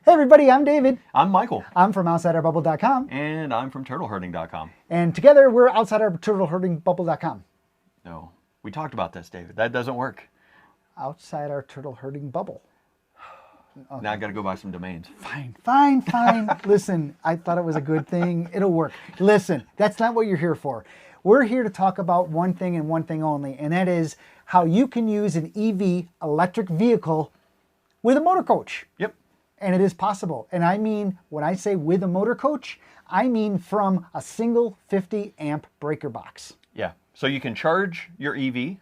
Hey everybody, I'm David. I'm Michael. I'm from OutsideOurBubble.com. And I'm from turtleherding.com. And together we're OutsideOurTurtleHerdingBubble.com. No, we talked about this, David. That doesn't work. Outside Our Turtle Herding Bubble. Okay. Now I got to go buy some domains. Fine. Listen, I thought it was a good thing. It'll work. Listen, that's not what you're here for. We're here to talk about one thing and one thing only, and that is how you can use an EV, electric vehicle, with a motor coach. Yep. And it is possible. And I mean, when I say with a motor coach, I mean from a single 50 amp breaker box. Yeah. So you can charge your EV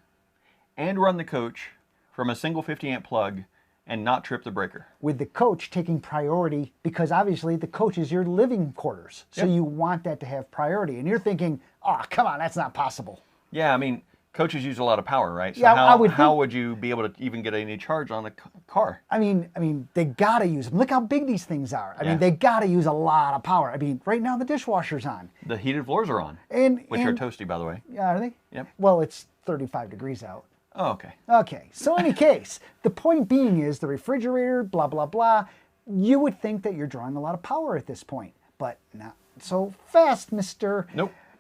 and run the coach from a single 50 amp plug and not trip the breaker. With the coach taking priority, because obviously the coach is your living quarters. So you want that to have priority. And you're thinking, oh, come on, that's not possible. Yeah, I mean, coaches use a lot of power, right? So yeah, how would you be able to even get any charge on a car? I mean, they gotta use them. Look how big these things are. I mean, they gotta use a lot of power. I mean, right now the dishwasher's on. The heated floors are on, which are toasty, by the way. Yeah, are they? Yep. Well, it's 35 degrees out. Oh, okay. Okay, so any case, the point being is the refrigerator, blah, blah, blah, you would think that you're drawing a lot of power at this point, but not so fast, mister.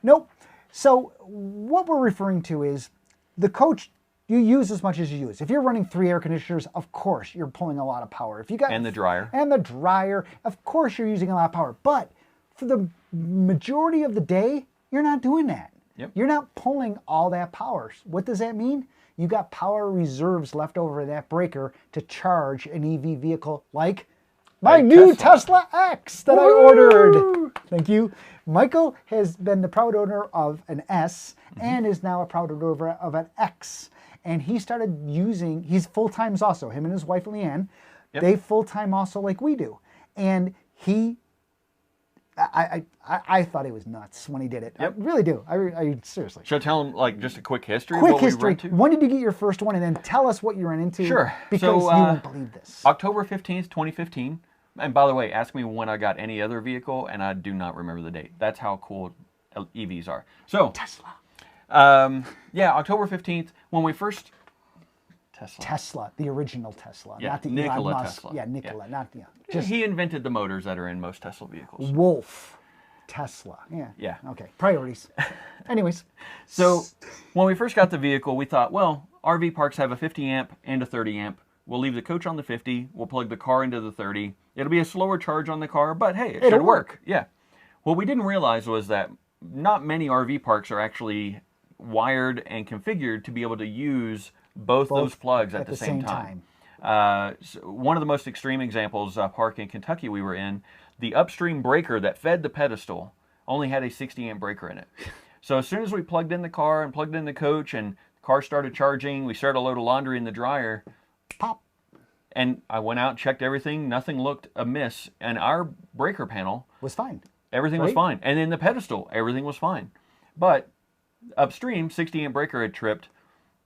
Nope. So what we're referring to is the coach you use as much as you use. If you're running 3 air conditioners, of course you're pulling a lot of power. If you got and the dryer. And the dryer, of course you're using a lot of power. But for the majority of the day, you're not doing that. Yep. You're not pulling all that power. What does that mean? You got power reserves left over in that breaker to charge an EV vehicle like my new Tesla X that I ordered. Thank you. Michael has been the proud owner of an S and is now a proud owner of an X. And he started using, he's full-time also, him and his wife Leanne, they full-time also like we do. And I thought he was nuts when he did it. Yep. I really do. I seriously. Should I tell him like just a quick history? Quick history. When did you get your first one? And then tell us what you ran into. Sure. Because so, you won't believe this. October 15th, 2015. And by the way, ask me when I got any other vehicle, and I do not remember the date. That's how cool EVs are. So Tesla. Yeah, October 15th, when we first... Tesla, the original Tesla, not the Nikola Elon Musk. Tesla. Yeah, Nikola, not the... He invented the motors that are in most Tesla vehicles. Wolf. Tesla. Yeah. Okay. Priorities. Anyways. So when we first got the vehicle, we thought, well, RV parks have a 50 amp and a 30 amp. We'll leave the coach on the 50. We'll plug the car into the 30. It'll be a slower charge on the car, but hey, it should work. Yeah. What we didn't realize was that not many RV parks are actually wired and configured to be able to use both those plugs at the same time. So one of the most extreme examples, park in Kentucky we were in, the upstream breaker that fed the pedestal only had a 60 amp breaker in it. So as soon as we plugged in the car and plugged in the coach and the car started charging, we started a load of laundry in the dryer, pop. And I went out, checked everything, nothing looked amiss, and our breaker panel was fine. Everything was fine. And in the pedestal, everything was fine. But upstream, 60 amp breaker had tripped,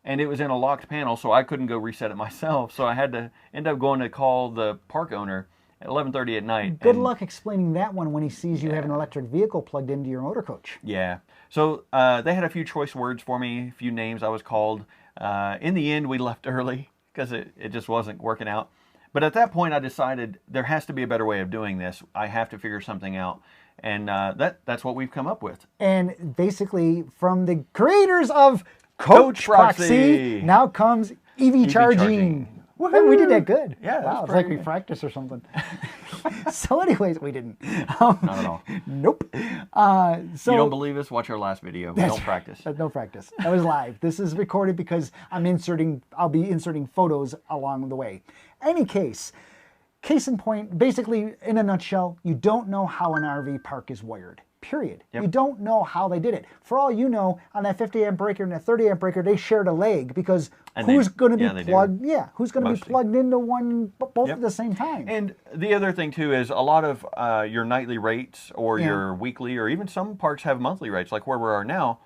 and it was in a locked panel, so I couldn't go reset it myself. So I had to end up going to call the park owner at 11:30 at night. Good luck explaining that one when he sees you have an electric vehicle plugged into your motor coach. Yeah. So they had a few choice words for me, a few names I was called. In the end, we left early because it just wasn't working out. But at that point, I decided there has to be a better way of doing this. I have to figure something out. And that's what we've come up with. And basically, from the creators of Coach Proxy, now comes EV charging. We did that good. Yeah, wow, it's like we practiced or something. So anyways, we didn't. Not at all. Nope. So you don't believe us? Watch our last video. Don't practice. No practice. That was live. This is recorded because I'll be inserting photos along the way. Any case in point, basically, in a nutshell, you don't know how an RV park is wired. Period. Yep. You don't know how they did it. For all you know, on that 50 amp breaker and that 30 amp breaker, they shared a leg because who's going to be plugged? Yeah, who's going to be plugged into one both at the same time? And the other thing too is a lot of your nightly rates or your weekly, or even some parks have monthly rates, like where we are now.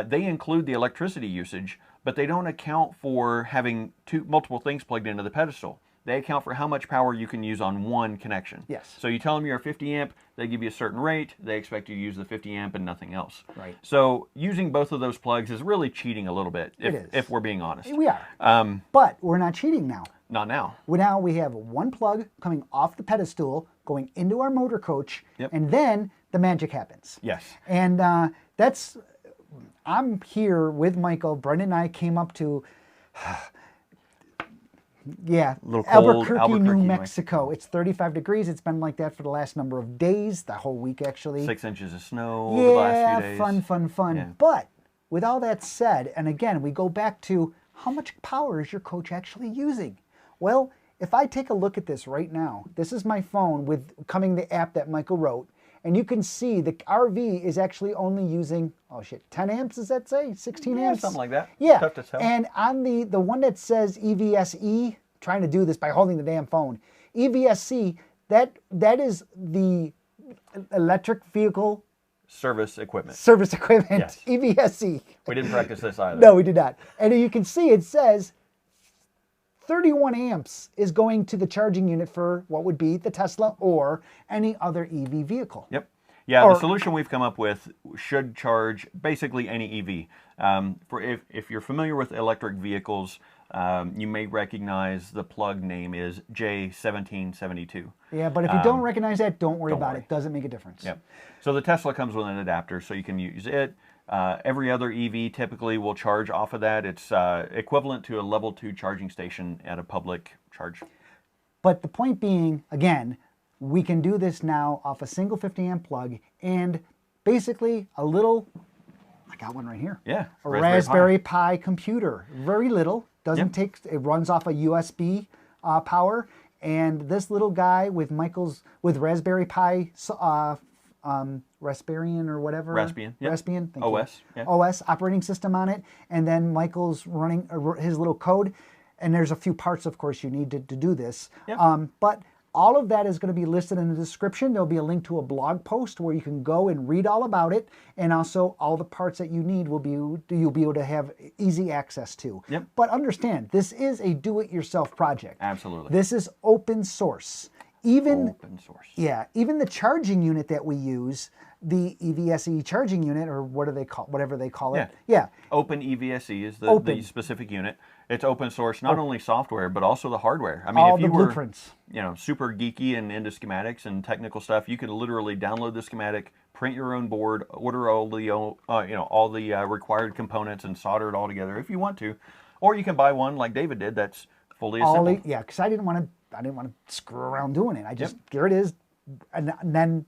They include the electricity usage, but they don't account for having multiple things plugged into the pedestal. they account for how much power you can use on one connection. Yes. So you tell them you're a 50 amp, they give you a certain rate, they expect you to use the 50 amp and nothing else. Right. So using both of those plugs is really cheating a little bit, is. if we're being honest. We are. But we're not cheating now. Not now. Now we have one plug coming off the pedestal, going into our motor coach, Yep. and then the magic happens. Yes. And I'm here with Michael. Brendan and I came up to, Little cold Albuquerque, New Mexico. It's 35 degrees. It's been like that for the last number of days, the whole week actually. 6 inches of snow over the last few days. Fun. Yeah. But with all that said, and again, we go back to how much power is your coach actually using? Well, if I take a look at this right now, this is my phone with coming the app that Michael wrote, and you can see the RV is actually only using, 10 amps, does that say? 16 amps? Something like that. Yeah. Tough to tell. And on the one that says EVSE, trying to do this by holding the damn phone, EVSE, that is the electric vehicle Service equipment. Yes. EVSE. We didn't practice this either. No, we did not. And you can see it says 31 amps is going to the charging unit for what would be the Tesla or any other EV vehicle. Yep. Yeah, the solution we've come up with should charge basically any EV. If you're familiar with electric vehicles, you may recognize the plug name is J1772. Yeah, but if you don't recognize that, don't worry about it. Doesn't make a difference. Yep. So the Tesla comes with an adapter, so you can use it. Every other EV typically will charge off of that. It's equivalent to a level 2 charging station at a public charge. But the point being, again, we can do this now off a single 50 amp plug and basically a little, I got one right here. Yeah. A Raspberry Pi computer. Very little. Doesn't take, it runs off a USB power. And this little guy with Raspberry Pi, Raspbian or whatever. Raspbian. Yep. Raspbian. Thank OS. You. Yeah. OS operating system on it. And then Michael's running his little code. And there's a few parts, of course, you need to do this. Yep. But all of that is going to be listed in the description. There'll be a link to a blog post where you can go and read all about it. And also all the parts that you need you'll be able to have easy access to. Yep. But understand, this is a do-it-yourself project. Absolutely. This is open source. Open source. Yeah, even the charging unit that we use, the EVSE charging unit, or whatever they call it. Yeah. Open EVSE is the specific unit. It's open source, not only software, but also the hardware. I mean, all if you the were blueprints. Super geeky and into schematics and technical stuff, you could literally download the schematic, print your own board, order all the required components and solder it all together if you want to. Or you can buy one like David did that's fully assembled. Yeah, because I didn't want to screw around doing it. I just, here it is. And then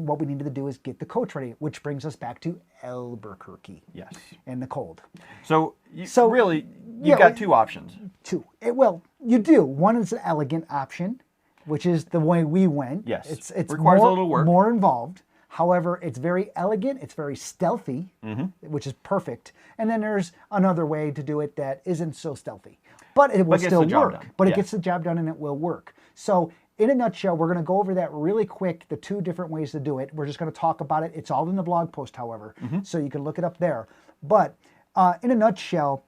what we needed to do is get the coach ready, which brings us back to Albuquerque. Yes. And the cold. So really, you've got two options. You do. One is an elegant option, which is the way we went. Yes. It's requires a little work. More involved. However, it's very elegant. It's very stealthy, which is perfect. And then there's another way to do it that isn't so stealthy. But it will still work. But it gets the job done and it will work. So in a nutshell, we're going to go over that really quick, the two different ways to do it. We're just going to talk about it. It's all in the blog post, however, so you can look it up there. But in a nutshell,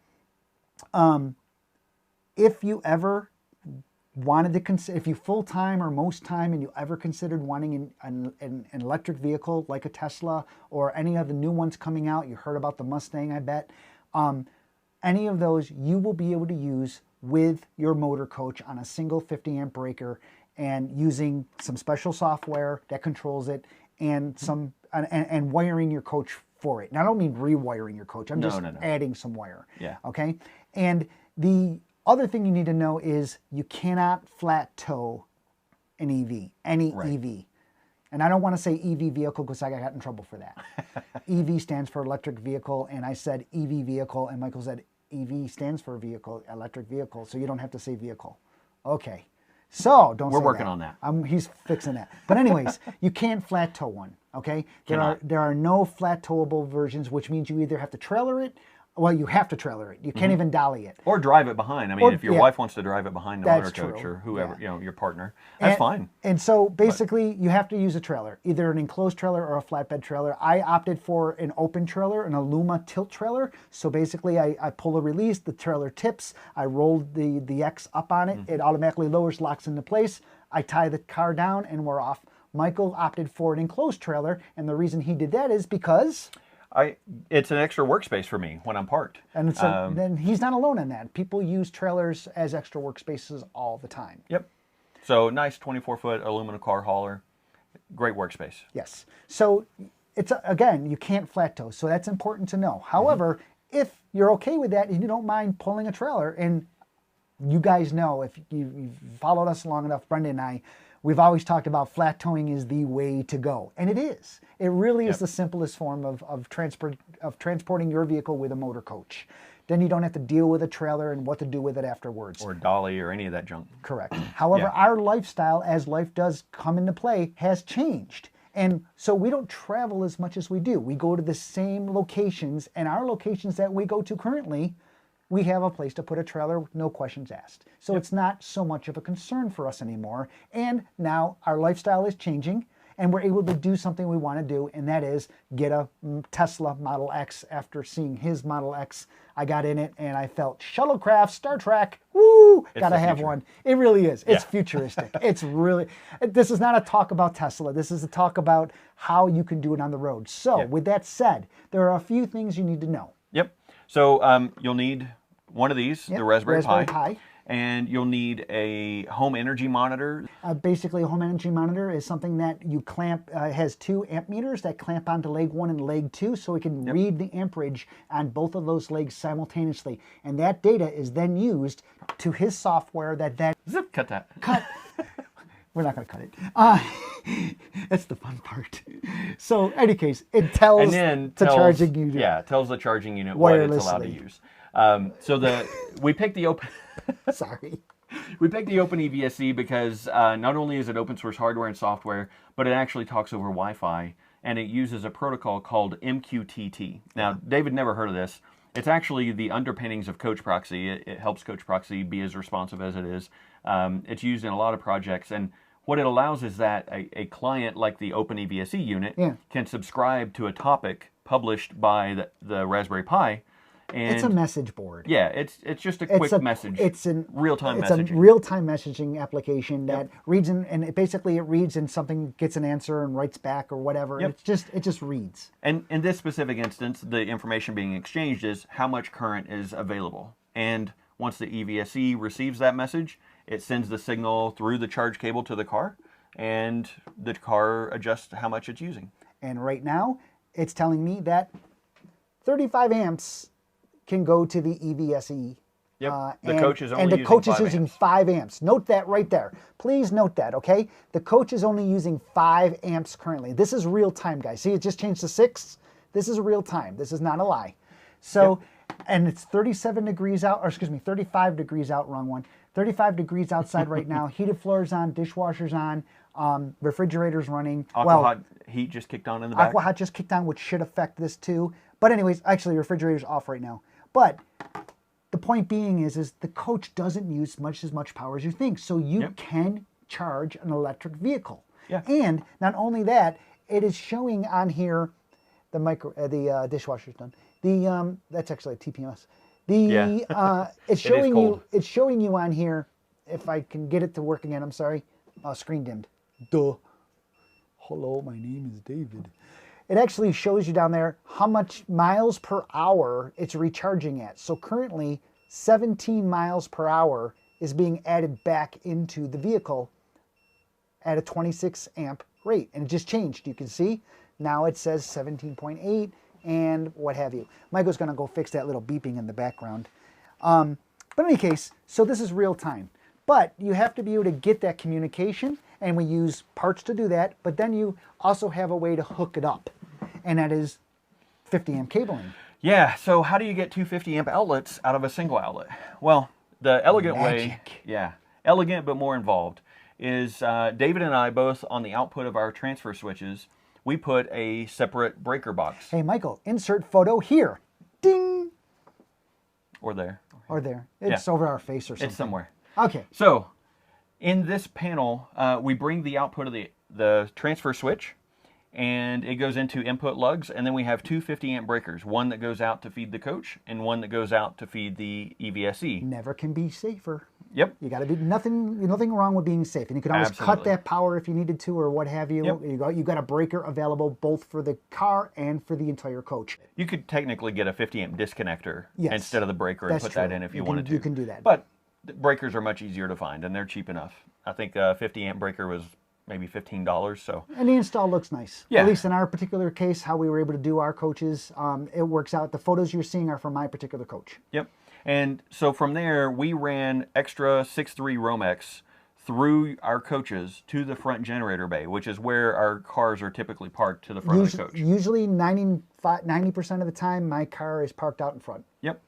if you ever wanted to consider, if you full-time or most time and you ever considered wanting an electric vehicle like a Tesla or any of the new ones coming out, you heard about the Mustang, I bet, any of those you will be able to use with your motor coach on a single 50 amp breaker and using some special software that controls it and and wiring your coach for it. And I don't mean rewiring your coach. I'm just adding some wire. Yeah. Okay. And the other thing you need to know is you cannot flat tow an EV, any EV. And I don't want to say EV vehicle because I got in trouble for that. EV stands for electric vehicle, and I said EV vehicle, and Michael said EV stands for vehicle, electric vehicle, so you don't have to say vehicle. Okay. So don't. We're working on that. He's fixing that. But anyways, you can't flat tow one. Okay. There are no flat towable versions, which means you either have to trailer it Well, you have to trailer it. You can't even dolly it. Or drive it behind. I mean, if your wife wants to drive it behind the That's motor coach true. or whoever, your partner, that's fine. And so basically, you have to use a trailer, either an enclosed trailer or a flatbed trailer. I opted for an open trailer, an Aluma tilt trailer. So basically, I pull a release, the trailer tips, I roll the X up on it, it automatically lowers, locks into place. I tie the car down, and we're off. Michael opted for an enclosed trailer, and the reason he did that is because... It's an extra workspace for me when I'm parked. And so then he's not alone in that. People use trailers as extra workspaces all the time. Yep. So nice 24-foot aluminum car hauler. Great workspace. Yes. So it's, again, you can't flat tow. So that's important to know. However, if you're okay with that and you don't mind pulling a trailer, and you guys know, if you've followed us long enough, Brenda and I, we've always talked about flat towing is the way to go. And it is. It really is the simplest form of transporting your vehicle with a motor coach. Then you don't have to deal with a trailer and what to do with it afterwards. Or dolly or any of that junk. Correct. However, our lifestyle, as life does come into play, has changed. And so we don't travel as much as we do. We go to the same locations, and our locations that we go to currently, we have a place to put a trailer, no questions asked. So it's not so much of a concern for us anymore. And now our lifestyle is changing, and we're able to do something we want to do, and that is get a Tesla Model X. After seeing his Model X, I got in it, and I felt shuttlecraft, Star Trek, woo, gotta have one. It really is. It's futuristic. It's really, this is not a talk about Tesla. This is a talk about how you can do it on the road. So with that said, there are a few things you need to know. Yep. So you'll need one of these, the Raspberry Pi. And you'll need a home energy monitor. Basically, a home energy monitor is something that you clamp, has 2 amp meters that clamp onto leg 1 and leg 2, so it can read the amperage on both of those legs simultaneously. And that data is then used to his software that Zip, cut that. Cut. We're not going to cut it. That's the fun part. So, in any case, it tells the charging unit. Yeah, it tells the charging unit what it's allowed to use. We picked the open... Sorry. We picked the Open EVSE because not only is it open source hardware and software, but it actually talks over Wi-Fi, and it uses a protocol called MQTT. Now, David never heard of this. It's actually the underpinnings of Coach Proxy. It helps Coach Proxy be as responsive as it is. It's used in a lot of projects, and what it allows is that a client like the Open EVSE unit can subscribe to a topic published by the Raspberry Pi. And it's a message board. Yeah, it's just a quick message. It's a real-time messaging. It's a real-time messaging application that reads in, and it reads and something gets an answer and writes back or whatever. It just reads. And in this specific instance, the information being exchanged is how much current is available. And once the EVSE receives that message, it sends the signal through the charge cable to the car, and the car adjusts how much it's using. And right now, it's telling me that 35 amps can go to the EVSE. Yep. The coach is only and the using coach is 5 using amps. 5 amps. Note that right there. Please note that, okay? The coach is only using 5 amps currently. This is real time, guys. See, it just changed to 6. This is real time. This is not a lie. So, and it's 37 degrees out, or excuse me, 35 degrees out, wrong one. 35 degrees outside right now. Heated floors on, dishwashers on, refrigerators running. Aqua-Hot heat just kicked on in the back. Aqua-Hot just kicked on, which should affect this too. But anyways, actually, refrigerator's off right now. But the point being is the coach doesn't use as much power as you think. So you can charge an electric vehicle. Yeah. And not only that, it is showing on here the dishwasher's done. That's actually a TPMS. It's showing you on here, if I can get it to work again, I'm sorry. Screen dimmed. Duh. Hello, my name is David. It actually shows you down there how much miles per hour it's recharging at. So currently, 17 miles per hour is being added back into the vehicle at a 26 amp rate. And it just changed. You can see now it says 17.8 and what have you. Michael's going to go fix that little beeping in the background. But in any case, so this is real time. But you have to be able to get that communication, and we use parts to do that. But then you also have a way to hook it up. And that is 50 amp cabling. Yeah, so how do you get 250 amp outlets out of a single outlet? Well, the elegant way, elegant but more involved, is David and I both on the output of our transfer switches, we put a separate breaker box. Hey, Michael, insert photo here. Ding! Or there. Or there. It's over our face or something. It's somewhere. Okay. So, in this panel, we bring the output of the transfer switch, and it goes into input lugs, and then we have two 50-amp breakers, one that goes out to feed the coach, and one that goes out to feed the EVSE. Never can be safer. Yep. You got to be nothing wrong with being safe, and you can always cut that power if you needed to, or what have you. Yep. You got a breaker available both for the car and for the entire coach. You could technically get a 50-amp disconnector instead of the breaker and put that in if you wanted to. You can do that. But the breakers are much easier to find, and they're cheap enough. I think a 50-amp breaker was maybe $15. So. And the install looks nice. Yeah. At least in our particular case, how we were able to do our coaches, it works out. The photos you're seeing are from my particular coach. Yep. And so from there, we ran extra 6.3 Romex through our coaches to the front generator bay, which is where our cars are typically parked to the front of the coach. Usually 90% of the time, my car is parked out in front. Yep.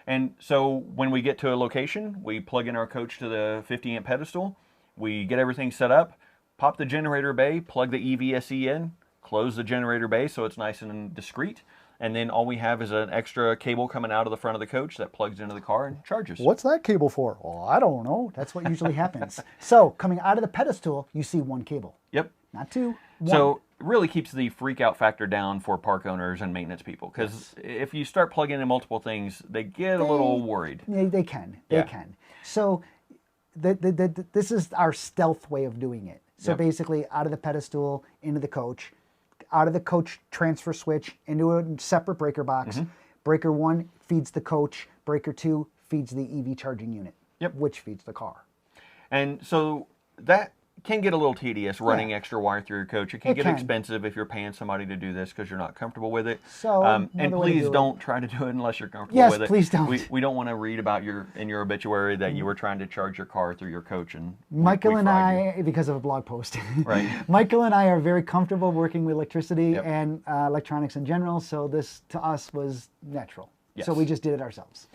And so when we get to a location, we plug in our coach to the 50-amp pedestal, we get everything set up, pop the generator bay, plug the EVSE in, close the generator bay so it's nice and discreet, and then all we have is an extra cable coming out of the front of the coach that plugs into the car and charges. What's that cable for? Well, I don't know. That's what usually happens. So coming out of the pedestal, you see one cable. Yep. Not two, one. So it really keeps the freak out factor down for park owners and maintenance people, because if you start plugging in multiple things, they get a little worried. They can. They can. So this is our stealth way of doing it. So basically out of the pedestal, into the coach, out of the coach transfer switch into a separate breaker box. Breaker 1 feeds the coach. Breaker 2 feeds the EV charging unit, which feeds the car. And so that can get a little tedious, running extra wire through your coach. It can get expensive if you're paying somebody to do this because you're not comfortable with it. So, and please don't try to do it unless you're comfortable with it. Yes, please don't. We don't want to read about in your obituary that you were trying to charge your car through your coach. And Michael and I, because of a blog post, right? Michael and I are very comfortable working with electricity and electronics in general, so this to us was natural. Yes. So we just did it ourselves.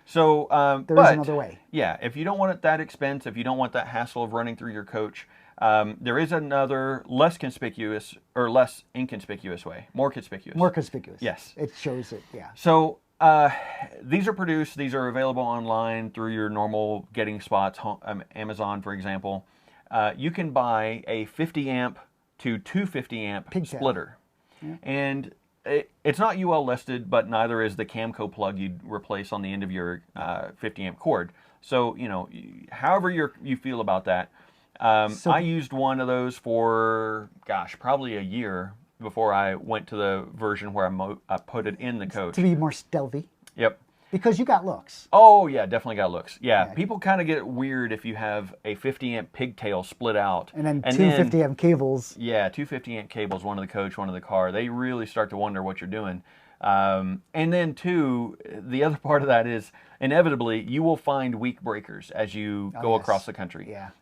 So there is another way. Yeah, if you don't want it that expensive, if you don't want that hassle of running through your coach, there is another less conspicuous or less inconspicuous way. More conspicuous. More conspicuous. Yes. It shows it, So these are available online through your normal getting spots, Amazon, for example. You can buy a 50-amp to 250-amp splitter. And it's not UL listed, but neither is the Camco plug you'd replace on the end of your 50-amp cord. So, however you feel about that. I used one of those for, probably a year before I went to the version where I put it in the coach. To be more stealthy. Yep. Because you got looks. Oh, yeah, definitely got looks. Yeah, people kind of get weird if you have a 50-amp pigtail split out. And then two 50-amp cables. Yeah, two 50-amp cables, one in the coach, one in the car. They really start to wonder what you're doing. And then, too, the other part of that is, inevitably, you will find weak breakers as you go across the country. Yeah.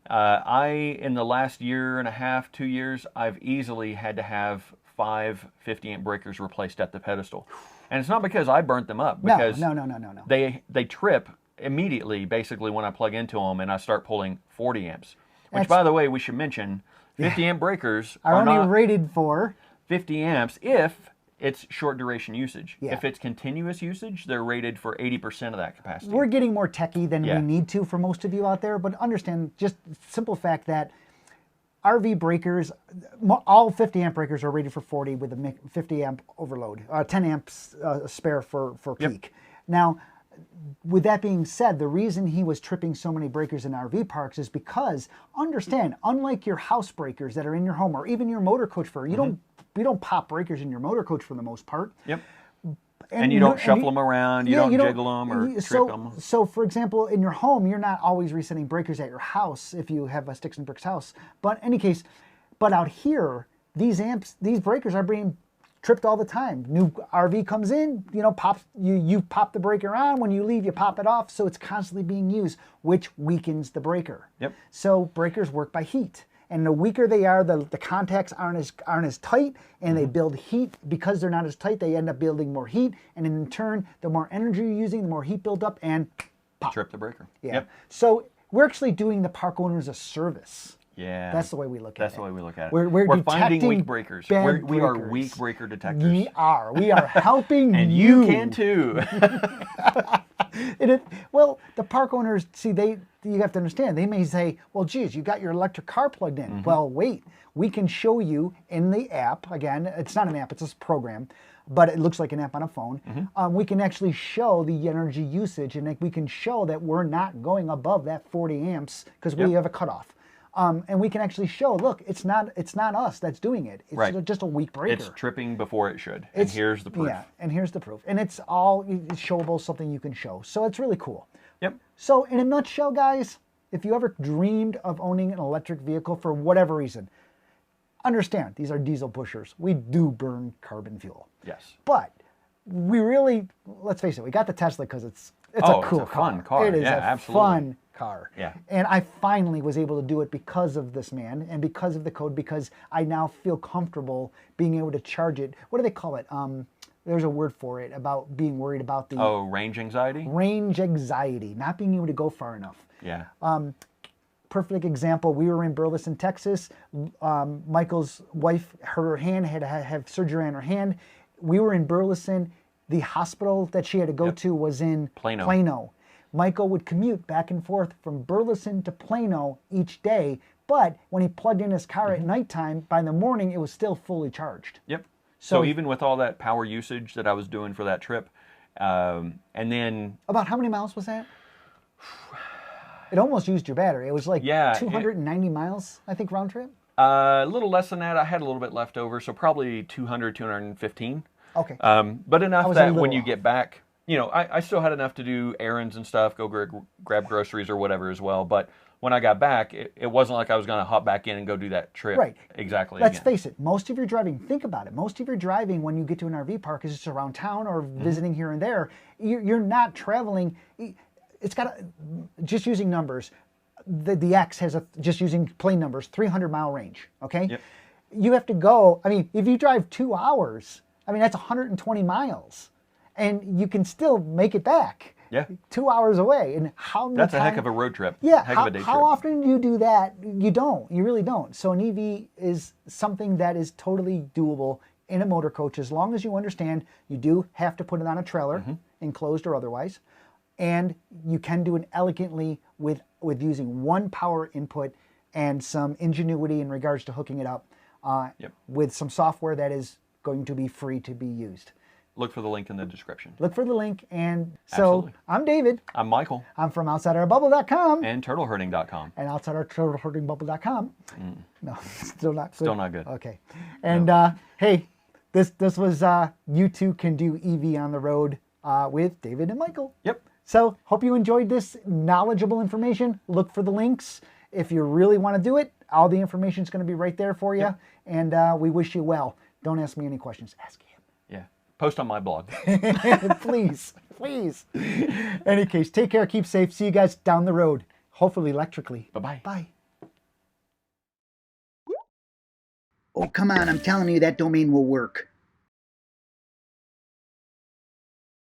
In the last year and a half, 2 years, I've easily had to have 5 50-amp breakers replaced at the pedestal. And it's not because I burnt them up. Because no. They trip immediately, basically, when I plug into them and I start pulling 40 amps. Which, by the way, we should mention, 50-amp breakers are only rated for 50 amps if it's short duration usage. Yeah. If it's continuous usage, they're rated for 80% of that capacity. We're getting more techie than we need to for most of you out there, but understand just the simple fact that RV breakers, all 50-amp breakers are rated for 40 with a 50-amp overload, 10 amps spare for peak. Now, with that being said, the reason he was tripping so many breakers in RV parks is because, understand, unlike your house breakers that are in your home or even your motor coach you don't pop breakers in your motor coach for the most part. Yep. And you don't shuffle them around, you don't jiggle them or trip them. So, for example, in your home, you're not always resetting breakers at your house if you have a sticks and bricks house. But in any case, out here, these breakers are being tripped all the time. New RV comes in, you pop the breaker on. When you leave, you pop it off. So it's constantly being used, which weakens the breaker. Yep. So breakers work by heat. And the weaker they are, the contacts aren't as tight, and they build heat. Because they're not as tight, they end up building more heat. And in turn, the more energy you're using, the more heat build up, and pop. Trip the breaker. Yeah. Yep. So we're actually doing the park owners a service. Yeah. That's the way we look at it. That's the way we look at it. We're finding weak breakers. We are breakers. weak breaker detectors. We are. We are helping and you can too. Well, the park owners, see, you have to understand, they may say, well, geez, you got your electric car plugged in. Well, wait, we can show you in the app, again, it's not an app, it's a program, but it looks like an app on a phone. We can actually show the energy usage, and we can show that we're not going above that 40 amps because we have a cutoff. And we can actually show, look, it's not us that's doing it. It's just a weak breaker. It's tripping before it should. And here's the proof. Yeah, and here's the proof. And it's showable, something you can show. So it's really cool. Yep. So in a nutshell, guys, if you ever dreamed of owning an electric vehicle for whatever reason, understand, these are diesel pushers. We do burn carbon fuel. Yes. But we really, let's face it, we got the Tesla because it's a cool fun car. It is absolutely. fun car. Yeah. And I finally was able to do it because of this man and because of the code, because I now feel comfortable being able to charge it. What do they call it? There's a word for it, about being worried about the... Oh, range anxiety? Range anxiety, not being able to go far enough. Yeah. Perfect example, we were in Burleson, Texas. Michael's wife, her hand had to have surgery on her hand. We were in Burleson. The hospital that she had to go to was in Plano. Michael would commute back and forth from Burleson to Plano each day, but when he plugged in his car at nighttime, by the morning it was still fully charged. Yep. So even with all that power usage that I was doing for that trip, and then... About how many miles was that? It almost used your battery. It was like 290 miles, I think, round trip? A little less than that. I had a little bit left over, so probably 200, 215. Okay. But enough that when you get back, you know, I still had enough to do errands and stuff, go grab groceries or whatever as well. But when I got back, it wasn't like I was going to hop back in and go do that trip. Right. Exactly. Let's face it. Most of your driving, think about it. Most of your driving when you get to an RV park is just around town or visiting here and there. You're not traveling. It's got just using numbers. The X has just using plain numbers, 300-mile range. Okay. Yep. You have to go. I mean, if you drive 2 hours, I mean that's 120 miles, and you can still make it back. Yeah. 2 hours away. And how many That's a heck of a road trip. Yeah. Heck of a day trip. How often do you do that? You don't. You really don't. So an EV is something that is totally doable in a motor coach, as long as you understand you do have to put it on a trailer, enclosed or otherwise, and you can do it elegantly with using one power input and some ingenuity in regards to hooking it up with some software that is going to be free to be used. Look for the link in the description. Look for the link. And so Absolutely. I'm David. I'm Michael. I'm from OutsideOurBubble.com. And TurtleHerding.com. And OutsideOurTurtleHerdingBubble.com. No, still not good. Okay. And hey, this was You Too Can Do EV on the Road with David and Michael. Yep. So hope you enjoyed this knowledgeable information. Look for the links. If you really want to do it, all the information is going to be right there for you. Yep. And we wish you well. Don't ask me any questions. Ask him. Yeah. Post on my blog. Please. Any case, take care, keep safe. See you guys down the road, hopefully electrically. Bye-bye. Bye. Oh, come on, I'm telling you that domain will work.